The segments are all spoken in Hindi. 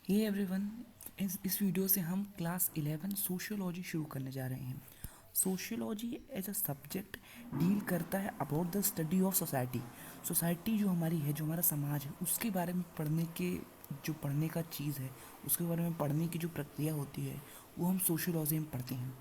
हे एवरीवन, इस वीडियो से हम क्लास 11 सोशियोलॉजी शुरू करने जा रहे हैं। Sociology as a subject deal करता है about the study of society. Society जो हमारी है, जो हमारा समाज है, उसके बारे में पढ़ने का चीज़ है, उसके बारे में पढ़ने की जो प्रक्रिया होती है वो हम सोशियोलॉजी में पढ़ते हैं।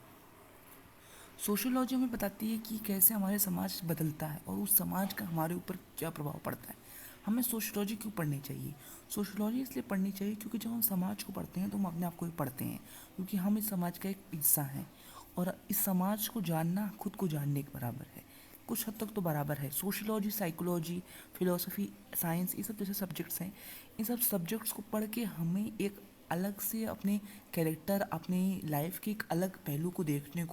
सोशियोलॉजी हमें बताती है कि कैसे हमारे समाज बदलता है और उस समाज का हमारे ऊपर क्या प्रभाव पड़ता है। हमें सोशियोलॉजी क्यों पढ़नी चाहिए? सोशियोलॉजी इसलिए पढ़नी चाहिए क्योंकि जब हम समाज को पढ़ते हैं तो हम अपने आप को भी पढ़ते हैं, क्योंकि हम इस समाज का एक हिस्सा हैं। और इस समाज को जानना खुद को जानने के बराबर है। कुछ हद तक तो बराबर है। सोशियोलॉजी, साइकोलॉजी, फिलोसफी, साइंस, ये सब जैसे सब्जेक्ट्स हैं, इन सब सब्जेक्ट्स को पढ़ के हमें एक अलग से अपने कैरेक्टर, अपनी लाइफ के एक अलग पहलू को देखने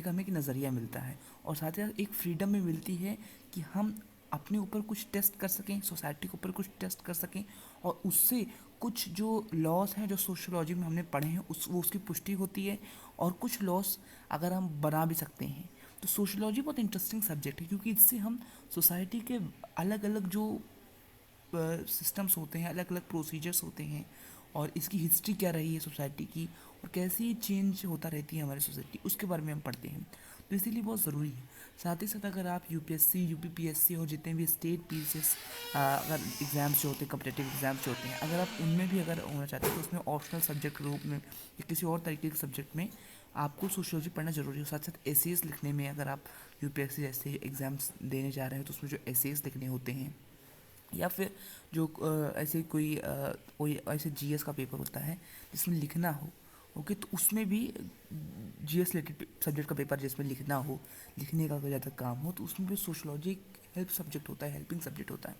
का हमें एक नज़रिया मिलता है। और साथ ही साथ एक फ्रीडम में मिलती है कि हम अपने ऊपर कुछ टेस्ट कर सकें, सोसाइटी के ऊपर कुछ टेस्ट कर सकें, और उससे कुछ जो लॉस हैं जो सोशियोलॉजी में हमने पढ़े हैं वो उसकी पुष्टि होती है। और कुछ लॉस अगर हम बना भी सकते हैं। तो सोशियोलॉजी बहुत इंटरेस्टिंग सब्जेक्ट है, क्योंकि इससे हम सोसाइटी के अलग अलग जो सिस्टम्स होते हैं, अलग अलग प्रोसीजर्स होते हैं, और इसकी हिस्ट्री क्या रही है सोसाइटी की, और कैसे ये चेंज होता रहती है हमारी सोसाइटी, उसके बारे में हम पढ़ते हैं। तो इसीलिए बहुत ज़रूरी है। साथ ही साथ अगर आप यूपीएससी, यूपीपीएससी और जितने भी स्टेट पीसीएस अगर एग्ज़ाम्स जो होते हैं, कम्पिटेटिव एग्ज़ाम्स जो होते हैं, अगर आप उनमें भी अगर होना चाहते हैं तो उसमें ऑप्शनल सब्जेक्ट के रूप में या किसी और तरीके के सब्जेक्ट में आपको सोशियोलॉजी पढ़ना ज़रूरी है। साथ साथ एसेज लिखने में, अगर आप यूपीएससी जैसे एग्ज़ाम्स देने जा रहे हैं तो उसमें जो एसेज लिखने होते हैं, या फिर जो ऐसे कोई ऐसे जीएस का पेपर होता है जिसमें लिखना हो, ओके, तो उसमें भी जीएस रिलेटेड सब्जेक्ट का पेपर जिसमें लिखना हो, लिखने का अगर ज़्यादा काम हो, तो उसमें भी सोशलॉजी हेल्प सब्जेक्ट होता है, हेल्पिंग सब्जेक्ट होता है।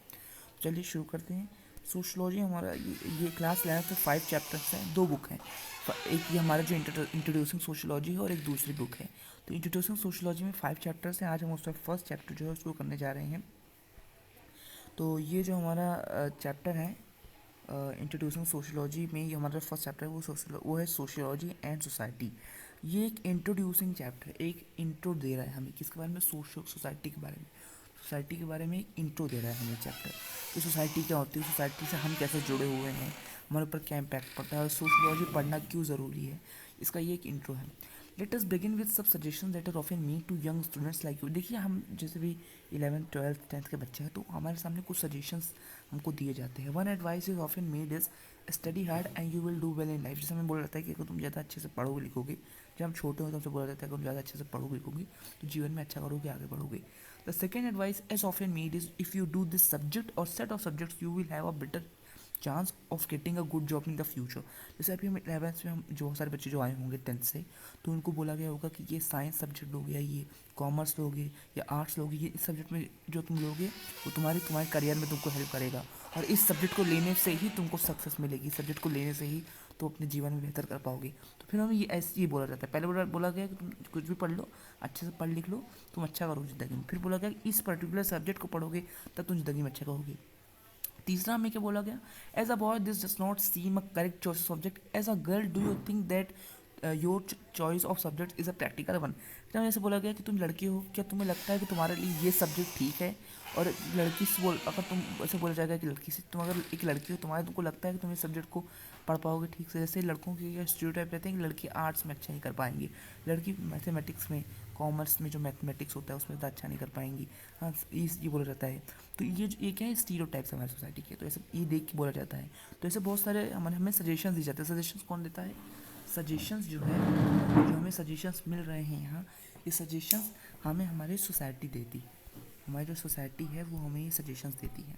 चलिए शुरू करते हैं। सोशलॉजी हमारा ये क्लास 11 तो 5 चैप्टर्स हैं, 2 बुक हैं। एक ये हमारा जो इंट्रोड्यूसिंग सोशलॉजी है और एक दूसरी बुक है। तो इंट्रोड्यूसिंग सोशलॉजी में 5 चैप्टर्स हैं। आज हम उसका फर्स्ट चैप्टर जो है उसको करने जा रहे हैं। तो ये जो हमारा चैप्टर है इंट्रोड्यूसिंग सोशियोलॉजी में, ये हमारा फर्स्ट चैप्टर है वो है सोशियोलॉजी एंड सोसाइटी। ये एक इंट्रोड्यूसिंग चैप्टर है, एक इंट्रो दे रहा है हमें किसके बारे में, सोसाइटी के बारे में। सोसाइटी के बारे में एक इंट्रो दे रहा है हमें चैप्टर, कि सोसाइटी क्या होती है, सोसाइटी से हम कैसे जुड़े हुए हैं, हमारे ऊपर क्या इम्पैक्ट पड़ता है और सोशियोलॉजी पढ़ना क्यों ज़रूरी है, इसका ये एक इंट्रो है। Let us begin with some suggestion that are often me to young students like you. देखिए, हम जैसे भी 11th 12th 10th के बच्चे हैं, तो हमारे सामने कुछ सजेशंस हमको दिए जाते हैं। One advice is often made is study hard and you will do well in life. जैसे हमें बोला जाता है कि अगर तुम ज़्यादा अच्छे से पढ़ोगे लिखोगे, जब हम छोटे हो तो हमसे बोला जाता है कि तुम ज़्यादा अच्छे से पढ़ोगे लिखोगे तो जीवन में अच्छा करोगे, आगे बढ़ोगे। The second advice as often made is if you do this subject और set of subjects you will have a better chance of getting a good job in the future. जैसे अभी हम 11th में, हम जो बहुत सारे बच्चे जो आए होंगे 10th से, तो उनको बोला गया होगा कि ये साइंस सब्जेक्ट लोगे, या ये कॉमर्स लोगे, या आर्ट्स लोगे, ये इस सब्जेक्ट में जो तुम लोगे वो तुम्हारे करियर में तुमको हेल्प करेगा, और इस सब्जेक्ट को लेने से ही तुमको सक्सेस मिलेगी, इस सब्जेक्ट को लेने से ही तो अपने जीवन में बेहतर कर पाओगे। तो फिर हमें ये ऐसे ही बोला जाता है। पहले बोला गया कि तुम कुछ भी पढ़ लो, अच्छे से पढ़ लिख लो, तुम अच्छा करोगे ज़िंदगी में। फिर बोला गया कि इस पर्टिकुलर सब्जेक्ट को पढ़ोगे तब तुम ज़िंदगी में अच्छा करोगे। तीसरा हमें क्या बोला गया, as a boy this does not seem a correct choice of subject, as a girl do you think that your choice of subject is a practical one. फिर हमें ऐसे बोला गया कि तुम लड़की हो, क्या तुम्हें लगता है कि तुम्हारे लिए ये सब्जेक्ट ठीक है? और लड़की से अगर तुम ऐसे बोला जाएगा कि लड़की से, तुम अगर एक लड़की हो, तुमको लगता है कि तुम इस सब्जेक्ट को पढ़ पाओगे ठीक से। जैसे लड़कों के स्टीरियोटाइप रहते हैं कि लड़की आर्ट्स में अच्छा नहीं कर पाएंगी, लड़की मैथमेटिक्स में, कॉमर्स में जो मैथमेटिक्स होता है उसमें ज़्यादा अच्छा नहीं कर पाएंगी। हाँ, ये बोला जाता है। तो ये क्या है, स्टीरियोटाइप्स हमारी सोसाइटी के, तो ऐसे ये देख के बोला जाता है। तो ऐसे बहुत सारे हमें सजेशंस दी जाते हैं। सजेशंस कौन देता है? सजेशंस जो है, जो हमें सजेशंस मिल रहे हैं यहाँ, ये सजेशंस हमें हमारी सोसाइटी देती है। हमारी जो सोसाइटी है वो हमें ये सजेशंस देती है,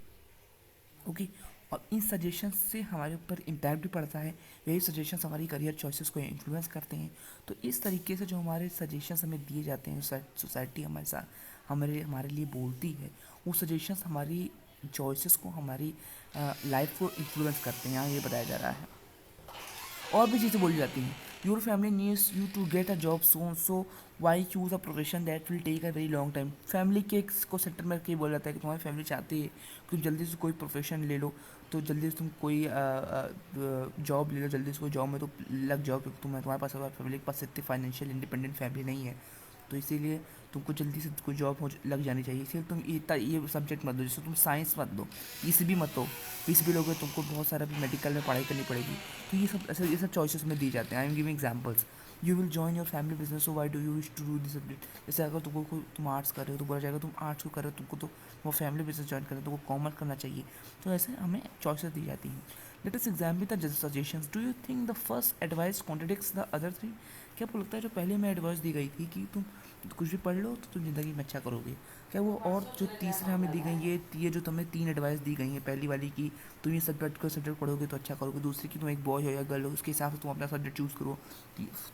ओके। और इन सजेशंस से हमारे ऊपर इम्पैक्ट भी पड़ता है। यही सजेशंस हमारी करियर चॉइसेस को इन्फ्लुएंस करते हैं। तो इस तरीके से जो हमारे सजेशंस हमें दिए जाते हैं, सोसाइटी हमारे साथ हमारे लिए बोलती है, वो सजेशंस हमारी चॉइसेस को, हमारी लाइफ को इन्फ्लुएंस करते हैं, यहाँ ये बताया जा रहा है। और भी चीज़ें बोली जाती हैं। Your family needs you to get a job soon, so why choose a profession that will take a very long time. Family के को सेक्टर में कहीं बोला जाता है कि तुम्हारी फैमिली चाहती है कि तुम जल्दी से कोई प्रोफेशन ले लो, तो जल्दी से तुम कोई जॉब ले लो, जल्दी से कोई जॉब में तो लग जाओ, क्योंकि तुम्हारे पास, अगर फैमिली के पास इतनी फाइनेंशियल इंडिपेंडेंट फैमिली नहीं है, तो इसीलिए तुमको जल्दी से कोई जॉब हो लग जानी चाहिए, इसलिए तुम ये सब्जेक्ट मत दो, जैसे तुम साइंस मत दो, पीसीबी मत दो, पीसीबी लोगे तुमको बहुत सारा भी मेडिकल में पढ़ाई करनी पड़ेगी। तो ये सब चॉइसेस में दी जाते हैं। I am giving examples. You will join your family business, so why do you wish to do this subject. जैसे अगर तुम आर्ट्स कर रहे हो तो बोला जाएगा तुम आर्ट्स को कर रहे हो, तुमको तो वो फैमिली बिजनेस ज्वाइन करना है, तुमको कॉमर्स करना चाहिए। तो ऐसे हमें चॉइसेस दी जाती हैं। Let us examine the suggestions. Do you think the first advice contradicts the other three. क्या आपको लगता है जो पहले में एडवाइस दी गई थी कि तुम कुछ भी पढ़ लो तो तुम ज़िंदगी में अच्छा करोगे, क्या वो और जो तीसरे हमें दी गई ये जो तुम्हें 3 एडवाइस दी गई हैं, पहली वाली कि तुम ये सब्जेक्ट पढ़ोगे तो अच्छा करोगे, दूसरी कि तुम एक बॉय हो या गर्ल हो उसके हिसाब से तुम अपना सब्जेक्ट चूज़ करो,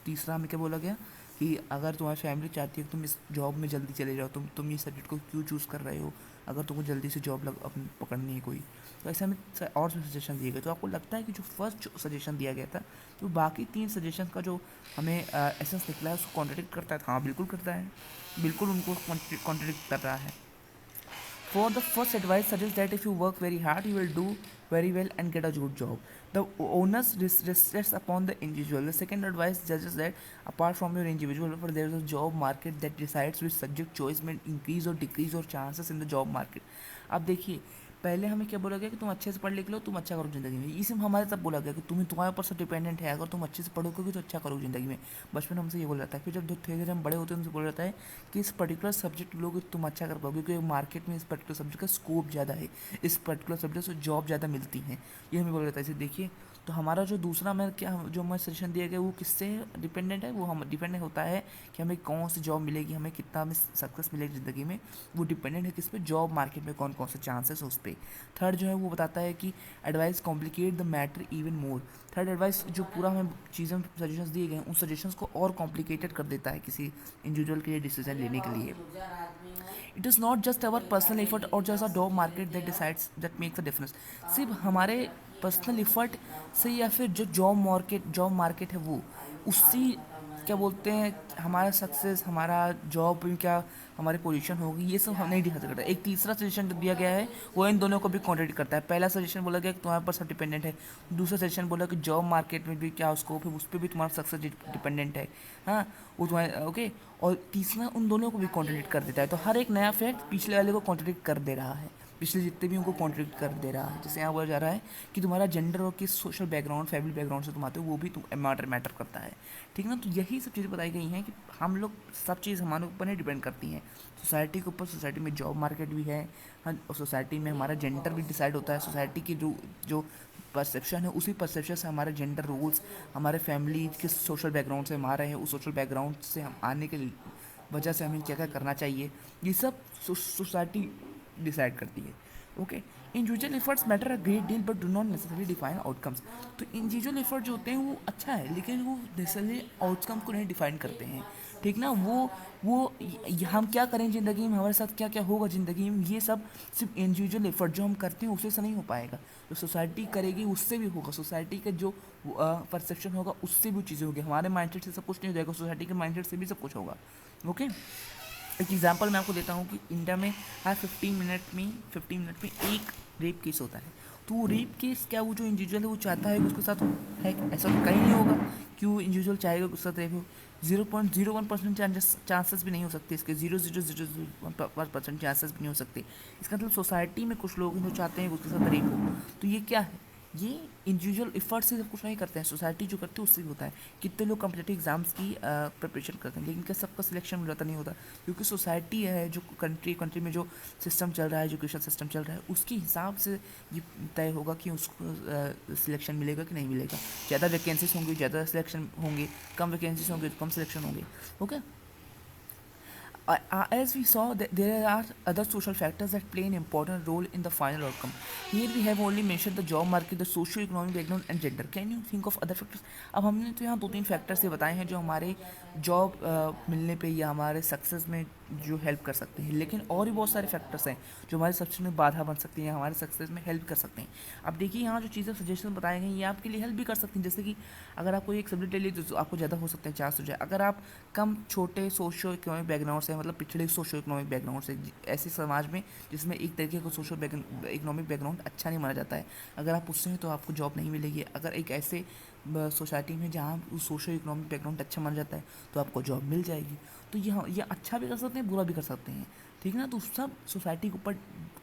तीसरा हमें क्या बोला गया कि अगर तुम्हारी फैमिली चाहती है कि तुम इस जॉब में जल्दी चले जाओ, तुम ये सब्जेक्ट को क्यों चूज़ कर रहे हो, अगर तुमको जल्दी से जॉब अपनी पकड़नी है कोई। तो ऐसे हमें और सजेशन दिए गए। तो आपको लगता है कि जो फर्स्ट सजेशन दिया गया था तो बाकी 3 सजेशन का जो हमें एसेंस निकला है उसको कॉन्ट्रडिक्ट करता है। हाँ बिल्कुल करता है, बिल्कुल उनको कॉन्ट्रडिक्ट कर रहा है। For the first advice suggests that if you work very hard, you will do very well and get a good job. The onus rests upon the individual. The second advice suggests that apart from your individual effort, there is a job market that decides which subject choice may increase or decrease your chances in the job market. अब देखिए पहले हमें क्या बोला गया कि तुम अच्छे से पढ़ लिख लो, तुम अच्छा करो ज़िंदगी में। इसी में हमारे तब बोला गया कि तुम्हारे ऊपर सब डिपेंडेंट है, अगर तुम अच्छे से पढ़ोगे तो अच्छा करोगे ज़िंदगी में। बचपन में हमसे ये बोला जाता है। फिर जब धीरे धीरे हम बड़े होते हैं हमसे बोला जाता है कि इस पर्टिकुलर सब्जेक्ट लोगे तुम अच्छा कर पाओगे, क्योंकि मार्केट में इस पर्टिकुलर सब्जेक्ट का स्कोप ज़्यादा है, इस पर्टिकुलर सब्जेक्ट से जॉब ज़्यादा मिलती हैं, ये हमें बोला जाता है। इसे देखिए तो हमारा जो दूसरा मैं क्या जो हमें सजेशन दिया गया वो किससे डिपेंडेंट है, वो हम डिपेंडेंट होता है कि हमें कौन सी जॉब मिलेगी, हमें कितना हमें सक्सेस मिलेगी ज़िंदगी में, वो डिपेंडेंट है किस पे, जॉब मार्केट में कौन कौन से चांसेस उस पर। थर्ड जो है वो बताता है कि advice complicate the matter even more. Third advice जो पूरा हमें चीज़ें सजेशंस दिए गए हैं उन सजेशंस को और कॉम्प्लिकेटेड कर देता है किसी इंडिविजुअल के लिए डिसीजन लेने के लिए। It is not just our personal effort और just a job market that decides that makes a difference. सिर्फ हमारे पर्सनल एफर्ट से या फिर जो जॉब मार्केट है वो उससी क्या बोलते हैं हमारा सक्सेस, हमारा जॉब में क्या हमारी पोजीशन होगी, ये सब हम नहीं दिखा सकता। एक तीसरा सजेशन जो दिया गया है वो इन दोनों को भी कॉन्ट्रडिक्ट करता है। पहला सजेशन बोला गया कि तुम्हारे पर सब डिपेंडेंट है, दूसरा सजेशन बोला कि जॉब मार्केट में भी क्या स्कोप है उस पर भी तुम्हारा सक्सेस डिपेंडेंट है। हाँ वो तुम्हारे ओके। और तीसरा उन दोनों को भी कॉन्ट्रडिक्ट कर देता है। तो हर एक नया फैक्ट पिछले वाले को कॉन्ट्रडिक्ट कर दे रहा है, पिछले जितने भी उनको कॉन्ट्रडिक्ट कर दे रहा है। जैसे यहाँ बोला जा रहा है कि तुम्हारा जेंडर और किस सोशल बैकग्राउंड फैमिली बैकग्राउंड से तुम आते हो वो भी तुम मैटर करता है, ठीक ना। तो यही सब चीज़ें बताई गई हैं कि हम लोग सब चीज़ हमारे ऊपर नहीं डिपेंड करती हैं, सोसाइटी के ऊपर। सोसाइटी में जॉब मार्केट भी है, हाँ, और सोसाइटी में हमारा जेंडर भी डिसाइड होता है। सोसाइटी की जो परसेप्शन है उसी परसेप्शन से हमारे जेंडर रोल्स, हमारे फैमिली किस सोशल बैकग्राउंड से हम आ रहे हैं उस सोशल बैकग्राउंड से हम आने के वजह से हमें क्या क्या करना चाहिए, ये सब सोसाइटी डिसाइड करती है। Okay, individual efforts matter a great deal but do not necessarily define outcomes. तो इंडिविजुअल एफर्ट जो होते हैं वो अच्छा है लेकिन वो नेसेसरली आउटकम को नहीं डिफाइन करते हैं, ठीक ना। हम क्या करें ज़िंदगी में, हमारे साथ क्या क्या होगा ज़िंदगी में, ये सब सिर्फ इंडिविजुअल एफर्ट जो हम करते हैं उससे नहीं हो पाएगा। जो सोसाइटी करेगी उससे भी होगा, सोसाइटी का जो परसेप्शन होगा उससे भी चीज़ें होगी। हमारे माइंडसेट से सब कुछ नहीं हो जाएगा, सोसाइटी के माइंडसेट से भी सब कुछ होगा। ओके, एक एग्जांपल मैं आपको देता हूँ कि इंडिया में हर 15 मिनट में एक रेप केस होता है। तो वो रेप केस क्या वो जो इंडिविजुअल है वो चाहता है कि उसके साथ है, ऐसा तो कहीं नहीं होगा कि वो इंडिविजुअल चाहेगा कि उसके साथ रेप हो। 0.01% चांसेस भी नहीं हो सकते इसके, 0.0001% चांसेस भी नहीं हो सकते। इसका मतलब सोसाइटी में कुछ लोग हैं जो चाहते हैं कि उसके साथ रेप हो। तो ये क्या है, ये इंडिविजुअल एफर्ट से सब कुछ नहीं करते हैं, सोसाइटी जो करती है उससे भी होता है। कितने लोग कॉम्पिटिटिव एग्जाम्स की प्रिपरेशन करते हैं लेकिन क्या सबका सिलेक्शन मिल जाता नहीं होता, क्योंकि सोसाइटी है जो कंट्री में जो सिस्टम चल रहा है, एजुकेशन सिस्टम चल रहा है उसके हिसाब से ये तय होगा कि उसको सिलेक्शन मिलेगा कि नहीं मिलेगा। ज़्यादा वैकेंसीज होंगी ज़्यादा सिलेक्शन होंगे, कम वैकेंसीज होंगे तो कम सिलेक्शन होंगे। Okay, as we saw, there are other social factors that play an important role in the final outcome. Here we have only mentioned the job market, the socio-economic background and gender. Can you think of other factors? अब हमने तो यहाँ 2-3 फैक्टर्स से बताए हैं जो हमारे जॉब मिलने पे या हमारे सक्सेस में जो हेल्प कर सकते हैं, लेकिन और भी बहुत सारे फैक्टर्स हैं जो हमारे सक्सेस में बाधा बन सकती हैं, हमारे सक्सेस में हेल्प कर सकते हैं। अब देखिए यहाँ जो चीज़ें सजेशन बताए गए ये आपके लिए हेल्प भी कर सकती हैं। जैसे कि अगर आप कोई एक सब्जेक्ट ले लीजिए तो आपको ज़्यादा हो सकते हैं चांस हो जाए। अगर आप कम छोटे सोशो इकोनॉमिक बैकग्राउंड से, मतलब पिछड़े सोशो इकोनॉमिक बैकग्राउंड से, ऐसे समाज में जिसमें एक तरीके का सोशो इकोनॉमिक बैकग्राउंड अच्छा नहीं माना जाता है, अगर आप उससे हैं तो आपको जॉब नहीं मिलेगी। अगर एक ऐसे सोसाइटी में जहाँ उस सोशो इकोनॉमिक बैकग्राउंड अच्छा माना जाता है तो आपको जॉब मिल जाएगी। तो ये अच्छा भी कर सकते हैं, बुरा भी कर सकते हैं, ठीक ना। तो सब सोसाइटी के ऊपर,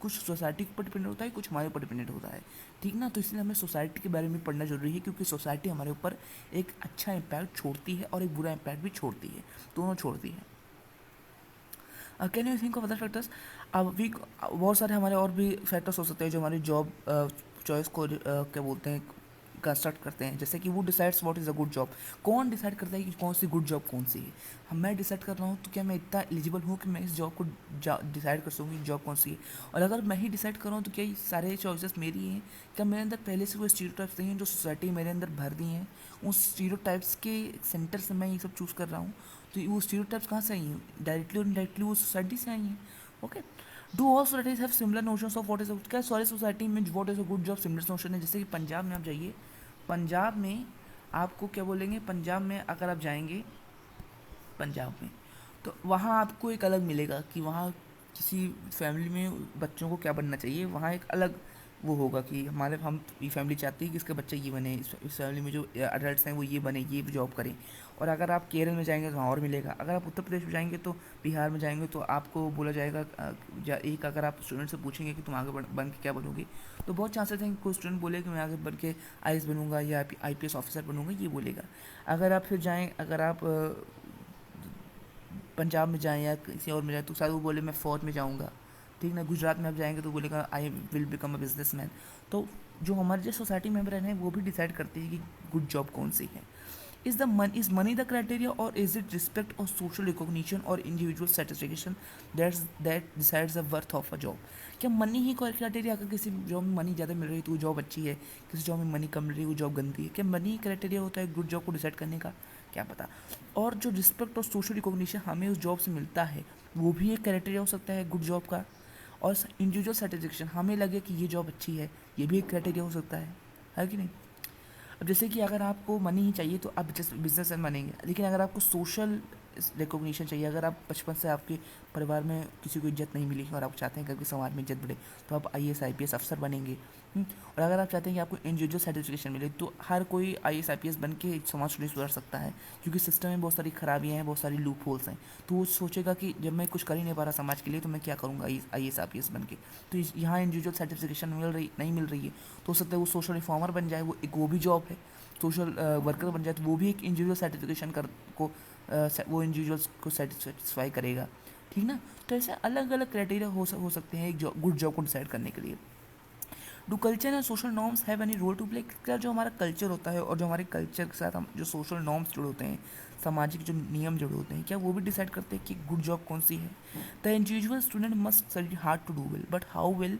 कुछ सोसाइटी के ऊपर डिपेंड होता है, कुछ हमारे ऊपर डिपेंड होता है, ठीक ना। तो इसलिए हमें सोसाइटी के बारे में पढ़ना जरूरी है, क्योंकि सोसाइटी हमारे ऊपर एक अच्छा इम्पैक्ट छोड़ती है और एक बुरा इम्पैक्ट भी छोड़ती है, दोनों छोड़ती है। Can you think of other factors? अब भी बहुत सारे हमारे और भी फैक्टर्स हो सकते हैं जो हमारी जॉब चॉइस को क्या बोलते हैं, कंस्ट्रक्ट करते हैं। जैसे कि वो decides what is a good job. कौन डिसाइड करता है कि कौन सी गुड जॉब कौन सी है? मैं डिसाइड कर रहा हूँ तो क्या मैं इतना एलिजिबल हूँ कि मैं इस जॉब को डिसाइड कर सकूँ कि जॉब कौन सी है? और अगर मैं ही डिसाइड कर रहा हूँ तो क्या ये सारे चॉइसेस मेरी हैं? क्या मेरे अंदर पहले से वो स्टीरियोटाइप्स नहीं हैं जो सोसाइटी मेरे अंदर भर दी हैं? उस स्टीरियोटाइप्स के सेंटर से मैं ये सब चूज़ कर रहा हूँ। तो वो स्टीरियोटाइप्स कहाँ से आई हैं? डायरेक्टली और इनडायरेक्टली वो सोसाइटी से आई हैं। Okay. Do all societies have similar notions of what is क्या सारी सोसाइटी में what is a good job similar notion है? जैसे कि पंजाब में आप जाइए, पंजाब में आपको क्या बोलेंगे, पंजाब में अगर आप जाएंगे पंजाब में, तो वहाँ आपको एक अलग मिलेगा कि वहाँ किसी फैमिली में बच्चों को क्या बनना चाहिए। वहाँ एक अलग वो होगा कि हम ये फैमिली चाहती है कि इसके बच्चे ये बने, इस फैमिली में जो अडल्ट हैं वो ये बने, ये जॉब करें। और अगर आप केरल में जाएंगे तो वहाँ और मिलेगा। अगर आप उत्तर प्रदेश में जाएंगे तो बिहार में जाएंगे तो आपको बोला जाएगा एक अगर आप स्टूडेंट से पूछेंगे कि तुम आगे बन के क्या बनोगे, तो बहुत चांसेस हैं कि कोई स्टूडेंट बोले कि मैं आगे बन के आईएएस बनूंगा या आईपीएस ऑफिसर बनूंगा, ये बोलेगा। अगर आप फिर जाएँ, अगर आप पंजाब में जाएँ या किसी और में जाएँ तो शायद वो बोले मैं फ़ौज में जाऊँगा, ठीक ना। गुजरात में आप जाएंगे तो बोलेगा I will become a businessman. तो जो हमारे जो सोसाइटी मेंबर हैं वो भी डिसाइड करते हैं कि गुड जॉब कौन सी है। इज मनी द क्राइटेरिया और इज इट रिस्पेक्ट और सोशल रिकॉग्निशन और individual satisfaction that decides the worth of a job? क्या मनी ही कोई क्राइटेरिया? अगर किसी जॉब में मनी ज़्यादा मिल रही है तो वो जॉब अच्छी है, किसी जॉब में मनी कम मिल रही है वो जॉब गंदी है? क्या मनी क्राइटेरिया होता है गुड जॉब को डिसाइड करने का? क्या पता। और जो रिस्पेक्ट और सोशल रिकॉग्निशन हमें उस जॉब से मिलता है वो भी एक क्राइटेरिया हो सकता है गुड जॉब का। और इंडिविजुअल सेटिस्फेक्शन, हमें लगे कि ये जॉब अच्छी है, ये भी एक क्राइटेरिया हो सकता है कि नहीं? अब जैसे कि अगर आपको मनी ही चाहिए तो आप बिजनेसमैन बनेंगे, लेकिन अगर आपको सोशल रिकॉग्निशन चाहिए, अगर आप बचपन से आपके परिवार में किसी को इज्जत नहीं मिली और आप चाहते हैं कि आपके समाज में इज्जत बढ़े तो आप आईएएस आईपीएस अफसर बनेंगे। और अगर आप चाहते हैं कि आपको इंडिविजुअल सेटिस्फेक्शन मिले तो हर कोई आईएएस आईपीएस बन के समाज को सुधार सकता है, क्योंकि सिस्टम में बहुत सारी खराबियाँ हैं, बहुत सारी लूप होल्स हैं। तो वो सोचेगा कि जब मैं कुछ कर ही नहीं पा रहा समाज के लिए तो मैं क्या करूँगा आईएएस आईपीएस बन के। तो यहाँ इंडिविजुअल सेटिस्फेक्शन नहीं मिल रही है, तो हो सकता है वो सोशल रिफॉर्मर बन जाए, वो भी जॉब है। सोशल वर्कर बन जाए तो वो भी एक इंडिविजुअल सर्टिफिकेशन वो इंडिविजुअल्स को सेटिस्फाई करेगा, ठीक ना। तो ऐसे अलग अलग क्राइटेरिया हो सकते हैं एक गुड जॉब को डिसाइड करने के लिए। Do culture and social norms have any role to play? क्या जो हमारा कल्चर होता है और जो हमारे कल्चर के साथ हम जो सोशल नॉर्म्स जुड़े होते हैं, सामाजिक जो नियम जुड़े होते हैं, क्या वो भी डिसाइड करते हैं कि गुड जॉब कौन सी है? The individual student must study hard to do well, but how will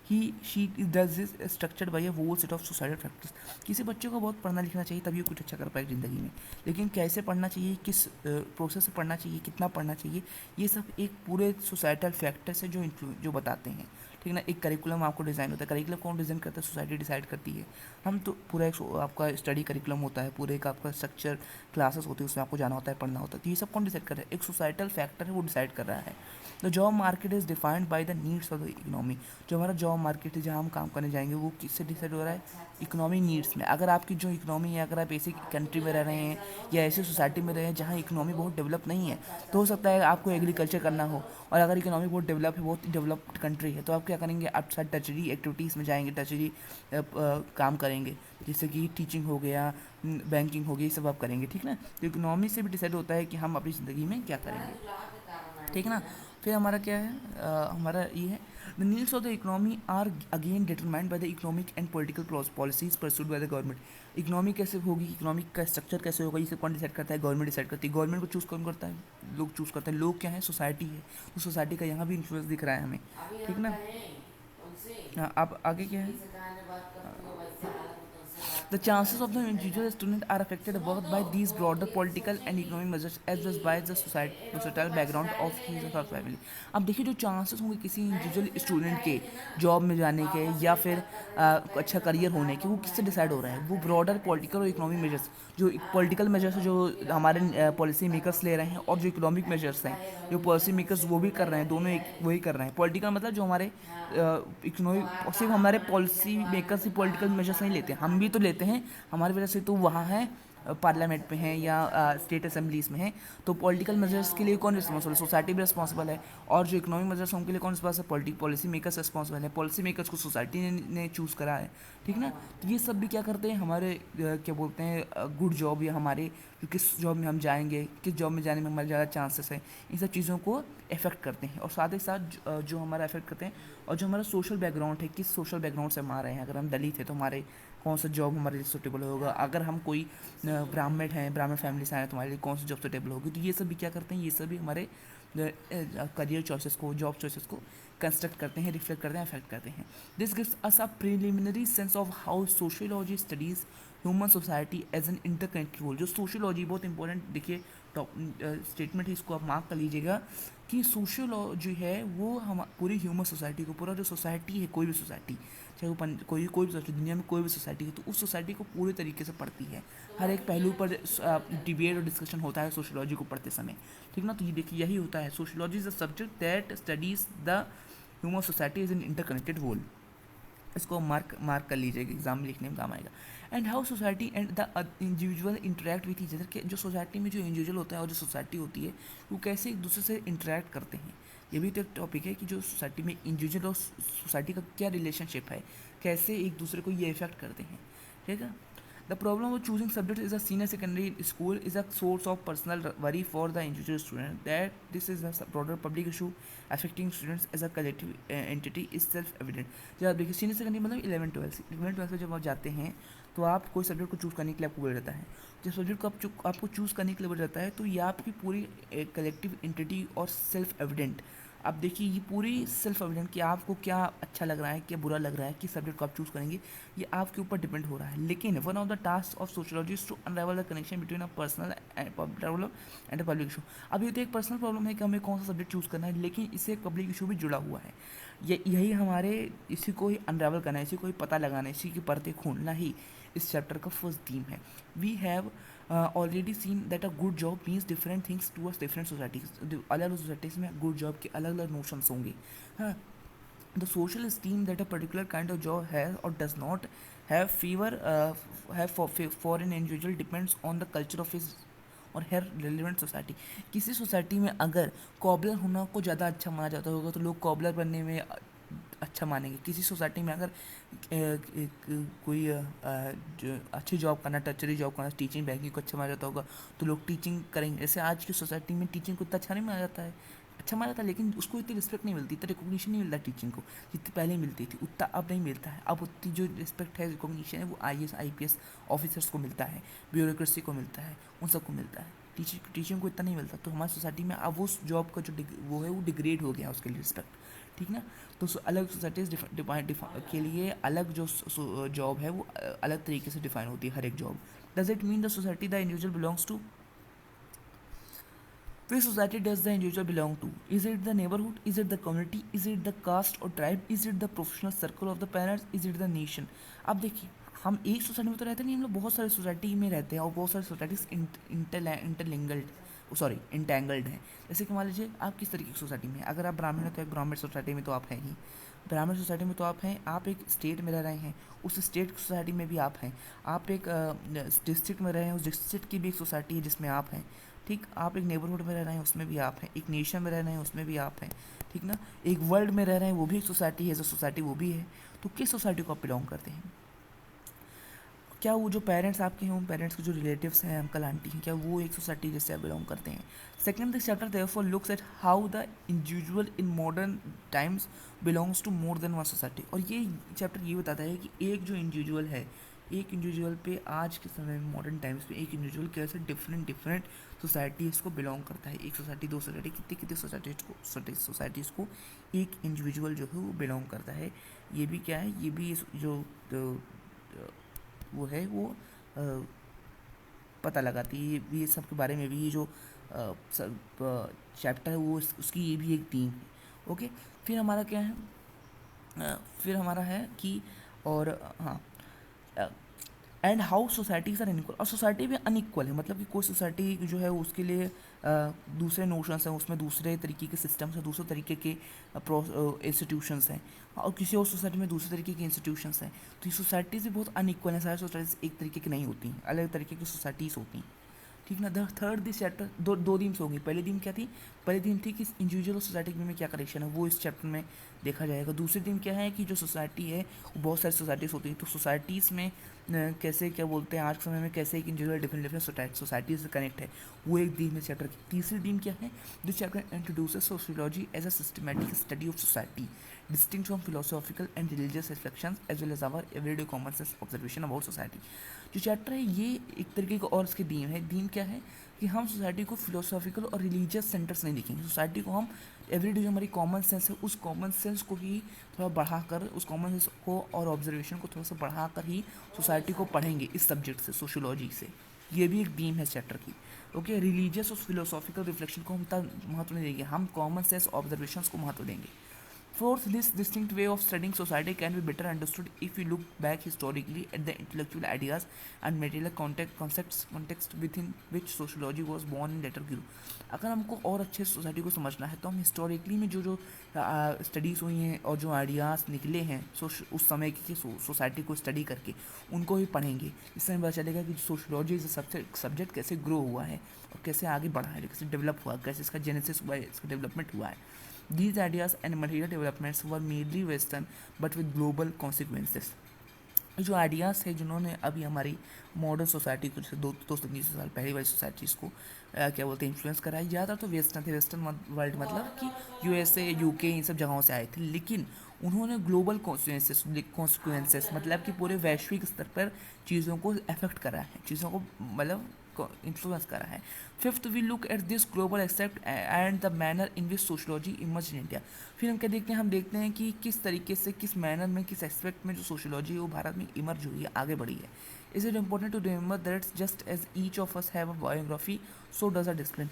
he she does this structured by a whole set of societal factors? किसी बच्चे को बहुत पढ़ना लिखना चाहिए तभी वो कुछ अच्छा कर पाए ज़िंदगी में, लेकिन कैसे पढ़ना चाहिए, किस प्रोसेस से पढ़ना चाहिए, कितना पढ़ना चाहिए, ये सब एक पूरे सोसाइटल फैक्टर्स है जो बताते हैं, ठीक ना। एक करिकुलम आपको डिज़ाइन होता है, करिकुलम कौन डिज़ाइन करता है? सोसाइटी डिसाइड करती है। हम तो पूरा एक आपका स्टडी करिकुलम होता है, पूरे एक आपका स्ट्रक्चर क्लासेस होती है, उसमें आपको जाना होता है, पढ़ना होता है, तो ये सब कौन डिसाइड कर रहा है? एक सोसाइटल फैक्टर है वो डिसाइड कर रहा है। The job market is defined by the needs of the economy. जो हमारा जॉब मार्केट है जहाँ हम काम करने जाएंगे वो किससे डिसाइड हो रहा है? इकोनॉमिक नीड्स में। अगर आपकी जो इकोनॉमी है, अगर आप ऐसी कंट्री में रह रहे हैं या ऐसी सोसाइटी में रहे हैं जहाँ इकोनॉमी बहुत डेवलप नहीं है, तो हो सकता है आपको एग्रीकल्चर करना हो। और अगर इकोनॉमी बहुत डेवलप है, बहुत डेवलप्ड कंट्री है, तो आप क्या करेंगे? आप शायद टर्शरी एक्टिविटीज़ में जाएंगे, टर्शरी काम करेंगे, जैसे कि टीचिंग हो गया, बैंकिंग हो गई, ये सब आप करेंगे, ठीक ना। तो इकोनॉमी से भी डिसाइड होता है कि हम अपनी ज़िंदगी में क्या करेंगे, ठीक ना। फिर हमारा क्या है, हमारा ये है the needs of the economy are again determined by the economic and political policies pursued by the government. Economy कैसे होगी, इकोनॉमिक का स्ट्रक्चर कैसे होगा, ये कौन डिसाइड करता है? गवर्नमेंट डिसाइड करती है। गवर्नमेंट को चूज़ कौन करता है? लोग चूज़ करते हैं। लोग क्या है? सोसाइटी है। तो सोसाइटी का यहाँ भी इन्फ्लुएंस दिख रहा है हमें, ठीक ना। हाँ, अब आगे क्या है? The chances of the individual student are affected both by these broader political and economic measures as well as by the societal background of his or her family. अब देखिए जो चांसेस होंगे किसी इंडिविजुअल स्टूडेंट के जॉब में जाने के या फिर अच्छा करियर होने की, वो किससे डिसाइड हो रहा है? वो ब्रॉडर पॉलिटिकल और इकोनॉमिक मेजर्स, जो पॉलिटिकल मेजर्स जो हमारे पॉलिसी मेकर्स ले रहे हैं, और जो इकोनॉमिक मेजर्स हैं जो पॉलिसी मेकर्स वो भी कर रहे हैं, दोनों एक वही कर रहे हैं। पॉलिटिकल मतलब जो हमारे इकोनॉमिक, सिर्फ हमारे पॉलिसी मेकर्स ही पॉलिटिकल मेजर्स नहीं लेते हैं, हम भी तो लेते हैं। हमारी वजह से तो वहाँ है, पार्लियामेंट में है या स्टेट असेंबलीज में है। तो पॉलिटिकल मेजर्स के लिए कौन रिस्पॉन्सिबल है? सोसाइटी भी रिस्पॉन्सिबल है। और जो इकोनॉमिक मेजर्स हैं उनके लिए कौन रिस्पॉन्सिबल है? पॉलिसी मेकर्स रिस्पॉन्सिबल है। पॉलिसी मेकर्स को सोसाइटी ने चूज़ करा है, ठीक ना। तो ये सब भी क्या करते हैं, हमारे क्या बोलते हैं, गुड जॉब, या हमारे जो किस जॉब में हम जाएंगे, किस जॉब में जाने में हमारे ज़्यादा चांसेस है, इन सब चीज़ों को इफेक्ट करते हैं। और साथ ही साथ जो हमारा इफेक्ट करते हैं, और जो हमारा सोशल बैकग्राउंड है, किस सोशल बैकग्राउंड से हम आ रहे हैं। अगर हम दलित हैं तो हमारे कौन सा जॉब हमारे लिए सूटेबल होगा। अगर हम कोई ब्राह्मण हैं, ब्राह्मण फैमिली से आए हैं, तो हमारे लिए कौन सी जॉब सूटेबल होगी। तो ये सब भी क्या करते हैं, ये सब भी हमारे करियर चॉइसेस को, जॉब चॉइसेस को कंस्ट्रक्ट करते हैं, रिफ्लेक्ट करते हैं, अफेक्ट करते हैं। This gives us a preliminary sense of how sociology studies human society as an interconnected whole. जो सोशियोलॉजी, बहुत इंपॉर्टेंट देखिए टॉप स्टेटमेंट है, इसको आप मार्क कर लीजिएगा कि सोशियोलॉजी है वो हम पूरी ह्यूमन सोसाइटी को, पूरा जो सोसाइटी है, कोई भी सोसाइटी, चाहे वो कोई भी सोसाइटी, दुनिया में कोई भी सोसाइटी है, तो उस सोसाइटी को पूरे तरीके से पढ़ती है। हर एक पहलू पर डिबेट और डिस्कशन होता है सोशियोलॉजी को पढ़ते समय, ठीक ना। तो ये देखिए यही होता है, sociology is a subject that studies the human society is an interconnected whole. इसको मार्क कर लीजिएगा, एग्जाम में लिखने में काम आएगा। And how society and the individual interact with each other, के जो सोसाइटी में जो इंडिविजुअल होता है और जो सोसाइटी होती है वो कैसे एक दूसरे से इंटरेक्ट करते हैं। ये भी तो एक टॉपिक है कि जो सोसाइटी में इंडिविजुअल और सोसाइटी का क्या रिलेशनशिप है, कैसे एक दूसरे को ये इफेक्ट करते हैं, ठीक है। The problem of choosing subjects is a senior secondary school is a source of personal worry for the individual student. That this is a broader public issue affecting students as a collective entity is self-evident. जब आप देखिए सीनियर सेकेंडरी मतलब 11 12 में जब आप जाते हैं तो आप कोई सब्जेक्ट को चूज़ करने के लिए आपको बोला जाता है। जब सब्जेक्ट को आपको चूज़ करने के लिए बोला जाता है तो ये आपकी पूरी कलेक्टिव एंटिटी और सेल्फ एविडेंट, आप देखिए ये पूरी सेल्फ एविडेंट कि आपको क्या अच्छा लग रहा है, क्या बुरा लग रहा है, किस सब्जेक्ट को आप चूज़ करेंगे, ये आपके ऊपर डिपेंड हो रहा है। लेकिन one of the task of sociology is to unravel the connection between a personal problem and a public issue. अब ये तो एक पर्सनल प्रॉब्लम है कि हमें कौन सा सब्जेक्ट चूज़ करना है, लेकिन इससे एक पब्लिक इशू भी जुड़ा हुआ है। यही हमारे इसी को ही अनरावल करना है, इसी को ही पता लगाना है, इसी की परतें खोलना ही इस चैप्टर का फर्स्ट थीम है। We have already seen that a good job means different things towards different societies. अलग अलग सोसाइटीज़ में गुड जॉब के अलग अलग नोशंस होंगे। हाँ, the social esteem that a particular kind of job has or does not have for an individual depends on the culture of his और हर रेलिवेंट सोसाइटी। किसी सोसाइटी में अगर कॉबलर होना को ज़्यादा अच्छा माना जाता होगा तो लोग कॉबलर बनने में अच्छा मानेंगे। किसी सोसाइटी में अगर कोई जो अच्छी जॉब करना, टचरी जॉब करना, टीचिंग बैंकिंग को अच्छा माना जाता होगा तो लोग टीचिंग करेंगे। जैसे आज की सोसाइटी में टीचिंग को इतना अच्छा नहीं माना जाता है, अच्छा माना जाता है लेकिन उसको इतनी रिस्पेक्ट नहीं मिलती, इतना रिकॉग्निशन नहीं मिलता टीचिंग को जितनी पहले मिलती थी, उतना अब नहीं मिलता है। अब उतनी जो रिस्पेक्ट है, रिकॉग्निशन है, वो IAS IPS ऑफिसर्स को मिलता है, ब्यूरोक्रेसी को मिलता है, उन सबको मिलता है। टीचिंग को इतना नहीं मिलता। तो हमारी सोसाइटी में अब वो जॉब का जो वो है वो डिग्रेड हो गया उसके लिए रिस्पेक्ट, ठीक ना। तो अलग सोसाइटीज़ के लिए अलग जो जॉब है वो अलग तरीके से डिफाइन होती है हर एक job. Does it mean the society the individual belongs to? Which society does the individual belong to? Is it the neighborhood? Is it the community? Is it the caste or tribe? Is it the professional circle of the parents? Is it the nation? अब देखिए हम एक सोसाइटी में तो रहते नहीं, हम लोग बहुत सारे सोसाइटी में रहते हैं और बहुत सारी सोसाइटीज इंटेंगल्ड हैं। जैसे कि मान लीजिए आप किस तरीके की सोसाइटी में हैं। अगर आप ब्राह्मण हैं तो एक ब्राह्मण सोसाइटी में तो आप हैं ही, ब्राह्मण सोसाइटी में तो आप हैं, आप एक स्टेट में रह रहे हैं, उस स्टेट सोसाइटी में भी आप हैं, आप एक डिस्ट्रिक्ट में रहे हैं, उस डिस्ट्रिक्ट की भी एक सोसाइटी है जिसमें आप हैं, ठीक। आप एक नेबरहुड में रह रहे हैं उसमें भी आप हैं, एक नेशन में रह रहे हैं उसमें भी आप हैं, ठीक ना। एक वर्ल्ड में रह रहे हैं वो भी एक सोसाइटी है, जो सोसाइटी वो भी है। तो किस सोसाइटी को आप बिलोंग करते हैं? क्या वो जो पेरेंट्स आपके हैं, उन पेरेंट्स के जो रिलेटिव्स हैं, अंकल आंटी हैं, क्या वो एक सोसाइटी जिससे आप बिलोंग करते हैं? Second this chapter therefore looks at how the individual in modern times belongs to more than one society. और ये चैप्टर ये बताता है कि एक जो इंडिविजुअल है, एक इंडिविजुअल पे आज के समय में मॉडर्न टाइम्स में एक इंडिविजुअल कैसे डिफरेंट सोसाइटीज़ को बिलोंग करता है। एक सोसाइटी, दो सोसाइटी, कितनी कितनी सोसाइटीज़ को एक इंडिविजुअल जो है वो बिलोंग करता है। ये भी क्या है, ये भी जो वो है वो पता लगाती है। ये सब के बारे में भी ये जो चैप्टर है वो उसकी ये भी एक थीम है। ओके, फिर हमारा क्या है, फिर हमारा है कि और हाँ, and how societies are unequal, और सोसाइटी भी अनइक्वल है, मतलब कि कोई सोसाइटी जो है उसके लिए दूसरे नोशंस हैं, उसमें दूसरे तरीके के सिस्टम्स हैं, दूसरे तरीके के इंस्टीट्यूशंस हैं, और किसी और सोसाइटी में दूसरे तरीके के इंस्टीट्यूशंस हैं। तो ये सोसाइटीज़ भी बहुत अनइक्वल हैं, सारी सोसाइटीज़ एक तरीके की नहीं होती हैं, अलग तरीके की सोसाइटीज़ होती हैं। ठीक ना। द थर्ड दिस चैप्टर, दो थीम्स होंगी। पहली थीम क्या थी? पहली थीम थी कि इंडिविजुअल और सोसाइटी में क्या कनेक्शन है, वो इस चैप्टर में देखा जाएगा। दूसरी थीम क्या है कि जो सोसाइटी है वो बहुत सारी सोसाइटीज़ होती हैं, तो सोसाइटीज़ में कैसे क्या बोलते हैं आज के समय में कैसे एक इंडिविजुअल डिफरेंट डिफरेंट सोसाइटीज से कनेक्ट है, वो एक थीम है चैप्टर की। तीसरी थीम क्या है? This chapter introduces sociology as a systematic study of society distinct from philosophical and religious reflections as well as our everyday common sense observation about society। जो चैप्टर है ये एक तरीके का और इसकी थीम है। थीम क्या है कि हम सोसाइटी को फिलोसॉफिकल और रिलीजियस सेंटर्स नहीं देखेंगे, सोसाइटी को हम एवरीडे जो हमारी कॉमन सेंस है उस कॉमन सेंस को ही थोड़ा बढ़ाकर, उस कॉमन सेंस को और ऑब्जर्वेशन को थोड़ा सा बढ़ाकर ही सोसाइटी को पढ़ेंगे इस सब्जेक्ट से, सोशियोलॉजी से। ये भी एक थीम है चैप्टर की। ओके, रिलीजियस और फिलोसॉफिकल रिफ्लेक्शन को हम तब महत्व नहीं देंगे, हम कॉमन सेंस ऑब्जर्वेशंस को महत्व देंगे। Fourth, this distinct way of studying society can be better understood if we look back historically at the intellectual ideas and material context within which sociology was born and later grew। अगर हमको और अच्छे से सोसाइटी को समझना है तो हम हिस्टोरिकली में जो जो स्टडीज़ हुई हैं और जो आइडियाज़ निकले हैं उस समय की सोसाइटी को स्टडी करके उनको ही पढ़ेंगे। इससे हमें पता चलेगा कि सोशियोलॉजी सब्जेक्ट कैसे ग्रो हुआ है और कैसे आगे बढ़ा है, कैसे डेवलप हुआ, कैसे इसका जेनेसिस हुआ है, इसका डेवलपमेंट हुआ है। These ideas and material developments were mainly Western but with global consequences। जो आइडियाज़ है जिन्होंने अभी हमारी मॉडर्न सोसाइटी को, जैसे 200-300 साल पहले वाली सोसाइटीज़ को क्या बोलते हैं इन्फ्लुएंस करा है, ज़्यादा तो वेस्टर्न थे। वेस्टर्न वर्ल्ड मतलब कि यूएसए, यूके, इन सब जगहों से आए थे, लेकिन उन्होंने ग्लोबल कॉन्सिक्वेंसेस मतलब कि पूरे वैश्विक स्तर पर चीज़ों को अफेक्ट करा है, चीज़ों को मतलब इन्फ्लुएंस करा है। Fifth, we look at this global except and the manner in which sociology emerge in India. फिर हम क्या देखते हैं? हम देखते हैं कि किस तरीके से, किस मैनर में, किस एस्पेक्ट में जो सोशियोलॉजी है वो भारत में इमर्ज हुई है, आगे बढ़ी है। Is it important to remember that just as each of us have a biography so does a discipline.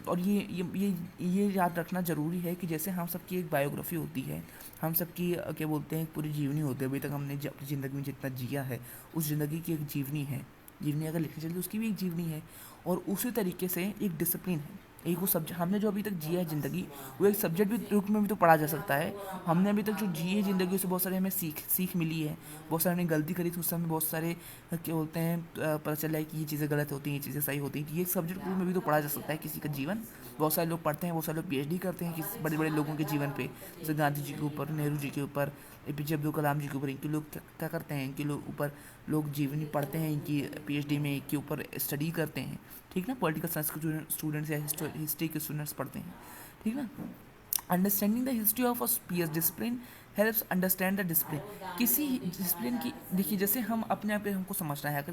और ये याद रखना ज़रूरी है कि जैसे हम सबकी एक बायोग्राफी होती है, हम सबकी क्या बोलते हैं पूरी जीवनी होती है, अभी तक हमने अपनी ज़िंदगी में जितना जिया है उस ज़िंदगी की एक जीवनी है, जीवनी अगर लिखनी चले तो उसकी भी एक जीवनी है। और उसी तरीके से एक डिसिप्लिन है, एक वो सब्जेक्ट हमने जो अभी तक जिया है ज़िंदगी, वो एक सब्जेक्ट भी रूप में भी तो पढ़ा जा सकता है। हमने अभी तक जो जी है ज़िंदगी से बहुत सारे हमें सीख मिली है, बहुत सारे हमने गलती करी थी उस समय, बहुत सारे क्या बोलते हैं पता चला है कि ये चीज़ें गलत होती हैं, ये चीज़ें सही होती हैं, ये एक सब्जेक्ट रूप में भी तो पढ़ा जा सकता है किसी का जीवन। बहुत सारे लोग पढ़ते हैं, बहुत सारे लोग पीएचडी करते हैं किसी बड़े बड़े लोगों के जीवन पे, जैसे गांधी जी के ऊपर, नेहरू जी के ऊपर, एपीजे अब्दुल कलाम जी के ऊपर। इनके लोग क्या करते हैं, इनके लोग ऊपर लोग जीवनी पढ़ते हैं, इनकी पीएचडी में इनके ऊपर स्टडी करते हैं। ठीक ना, पॉलिटिकल साइंस के स्टूडेंट्स या हिस्ट्री के स्टूडेंट्स पढ़ते हैं। ठीक ना। Understanding the history of a PS discipline helps understand the discipline. किसी डिसिप्लिन की देखिए, जैसे हम अपने आप पे हमको समझना है,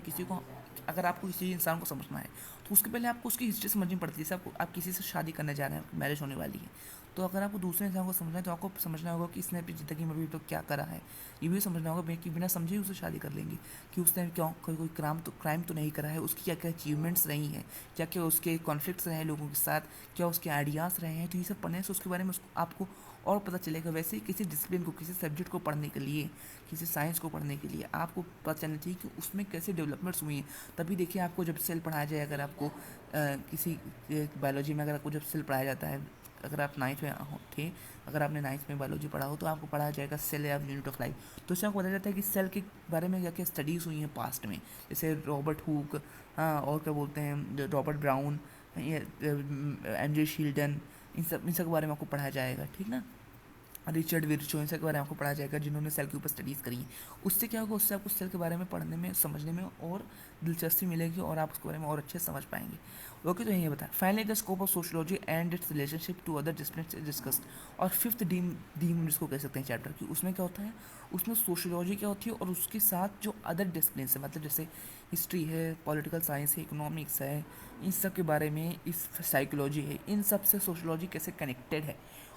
अगर आपको किसी इंसान को समझना है तो उसके पहले आपको उसकी हिस्ट्री समझनी पड़ती है। जैसे आप किसी से शादी करने जा रहे हैं, मैरिज होने वाली है, तो अगर आपको दूसरे इंसान को समझना है तो आपको समझना होगा कि इसने अपनी ज़िंदगी में अभी तो क्या करा है। ये भी समझना होगा कि बिना समझे ही उससे शादी कर लेंगे कि उसने क्यों कोई क्राइम तो नहीं करा है, उसकी क्या क्या अचीवमेंट्स रही हैं, क्या क्या उसके कॉन्फ्लिक्ट्स रहे हैं लोगों के साथ, क्या उसके आइडियाज़ रहे हैं। तो ये सब पढ़ने से उसके बारे में आपको और पता चलेगा। वैसे ही किसी डिसिप्लिन को, किसी सब्जेक्ट को पढ़ने के लिए, किसी साइंस को पढ़ने के लिए आपको पता चलना चाहिए कि उसमें कैसे डेवलपमेंट्स हुई हैं। तभी देखिए, आपको जब सेल पढ़ाया जाए, अगर आपको किसी बायोलॉजी में अगर आपको जब सेल पढ़ाया जाता है, अगर आप नाइन्थ में थे, अगर आपने नाइन्थ में बायोलॉजी पढ़ा हो तो आपको पढ़ाया जाएगा सेल या यूनिट ऑफ लाइफ। तो उससे आपको पता चलता है कि सेल के बारे में क्या क्या स्टडीज़ हुई हैं पास्ट में, जैसे रॉबर्ट हुक, हाँ, और क्या बोलते हैं रॉबर्ट ब्राउन, एंड्रयू शील्डन, इन सब के बारे में आपको पढ़ाया जाएगा। ठीक ना। रिचर्ड विर्चो, इन सब के बारे में आपको पढ़ाया जाएगा जिन्होंने सेल के ऊपर स्टडीज़ करी है। उससे क्या होगा, उससे आपको सेल के बारे में पढ़ने में, समझने में और दिलचस्पी मिलेगी और आप उसके बारे में और अच्छे से समझ पाएंगे। ओके, तो यही बता finally the scope of sociology and its relationship to other discipline discussed. और फिफ्थ डीम जिसको कह सकते हैं चैप्टर की, उसमें क्या होता है, उसमें सोशियोलॉजी क्या होती है और उसके साथ जो अदर डिसिप्लिन है, मतलब जैसे हिस्ट्री है, पॉलिटिकल साइंस है, इकोनॉमिक्स है, इन सब के बारे में, इस साइकोलॉजी है, इन सब से सोशियोलॉजी कैसे कनेक्टेड है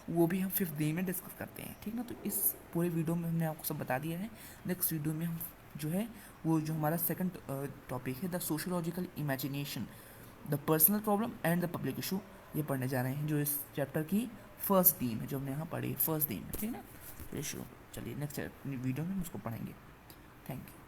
वो भी हम फिफ्थ डे में डिस्कस करते हैं। ठीक ना। तो इस पूरे वीडियो में हमने आपको सब बता दिया है। नेक्स्ट वीडियो में हम जो है वो जो हमारा सेकंड टॉपिक है the sociological imagination, the personal problem and the public issue, ये पढ़ने जा रहे हैं, जो इस चैप्टर की फर्स्ट थीम है, जो हमने यहाँ पढ़ी फर्स्ट थीम है। ठीक है ना। चलिए नेक्स्ट वीडियो में हम उसको पढ़ेंगे। Thank you.